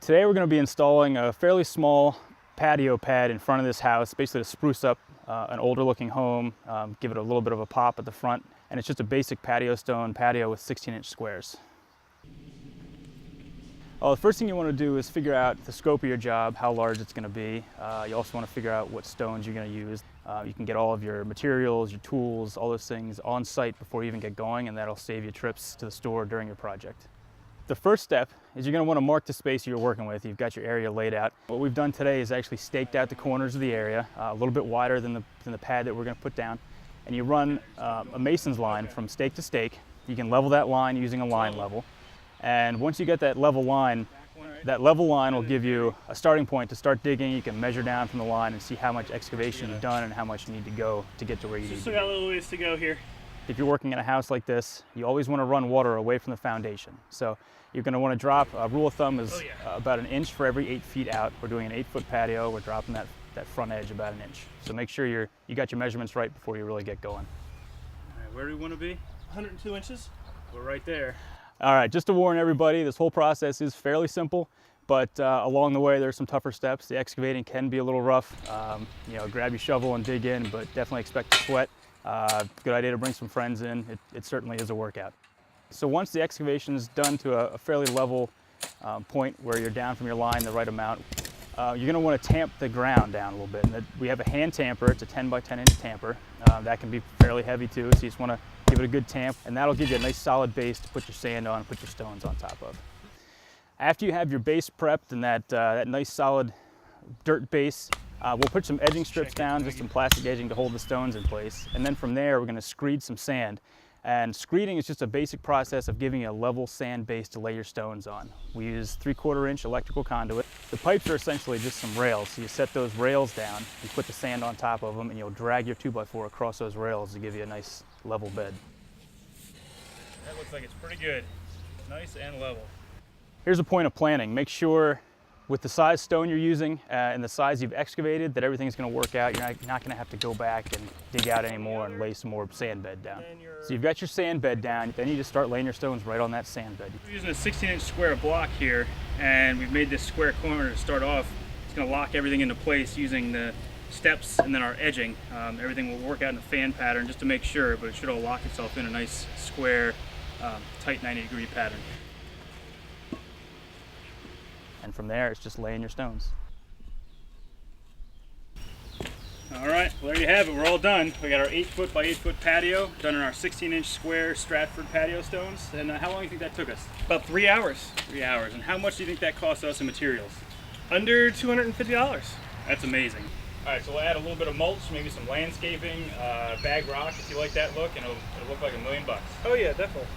Today we're going to be installing a fairly small patio pad in front of this house, basically to spruce up an older looking home, give it a little bit of a pop at the front, and it's just a basic patio stone patio with 16-inch squares. Well, the first thing you want to do is figure out the scope of your job, how large it's going to be. You also want to figure out what stones you're going to use. You can get all of your materials, your tools, all those things on site before you even get going, and that'll save you trips to the store during your project. The first step is you're going to want to mark the space you're working with. You've got your area laid out. What we've done today is actually staked out the corners of the area, a little bit wider than the pad that we're going to put down. And you run a mason's line from stake to stake. You can level that line using a line level. And once you get that level line will give you a starting point to start digging. You can measure down from the line and see how much excavation you've done and how much you need to go to get to where you need to be. Still got a little ways to go here. If you're working in a house like this, you always want to run water away from the foundation. So you're going to want to drop, a rule of thumb is about an inch for every 8 feet out. We're doing an 8-foot patio. We're dropping that front edge about an inch. So make sure you got your measurements right before you really get going. All right, where do we want to be? 102 inches. We're right there. All right, just to warn everybody, this whole process is fairly simple, but along the way there's some tougher steps. The excavating can be a little rough. Grab your shovel and dig in, but definitely expect to sweat. Good idea to bring some friends in. It certainly is a workout. So once the excavation is done to a fairly level point where you're down from your line the right amount, you're going to want to tamp the ground down a little bit. And we have a hand tamper. It's a 10 by 10 inch tamper. That can be fairly heavy too, so you just want to give it a good tamp, and that'll give you a nice solid base to put your sand on and put your stones on top of. After you have your base prepped and that nice solid dirt base, we'll put some edging strips down, just some plastic edging to hold the stones in place. And then from there, we're going to screed some sand. And screeding is just a basic process of giving you a level sand base to lay your stones on. We use 3/4 inch electrical conduit. The pipes are essentially just some rails. So you set those rails down, you put the sand on top of them, and you'll drag your 2x4 across those rails to give you a nice level bed. That looks like it's pretty good. Nice and level. Here's a point of planning. Make sure with the size stone you're using and the size you've excavated that everything's going to work out. You're not going to have to go back and dig out anymore and lay some more sand bed down. So you've got your sand bed down, then you just start laying your stones right on that sand bed. We're using a 16-inch square block here, and we've made this square corner to start off. It's going to lock everything into place using the steps and then our edging. Everything will work out in a fan pattern just to make sure, but it should all lock itself in a nice square, tight 90-degree pattern. And from there, it's just laying your stones. All right, well, there you have it. We're all done. We got our 8-foot by 8-foot patio done in our 16-inch square Stratford patio stones. And how long do you think that took us? About 3 hours. 3 hours. And how much do you think that cost us in materials? Under $250. That's amazing. All right, so we'll add a little bit of mulch, maybe some landscaping, bag rock if you like that look, and it'll look like $1 million. Oh yeah, definitely.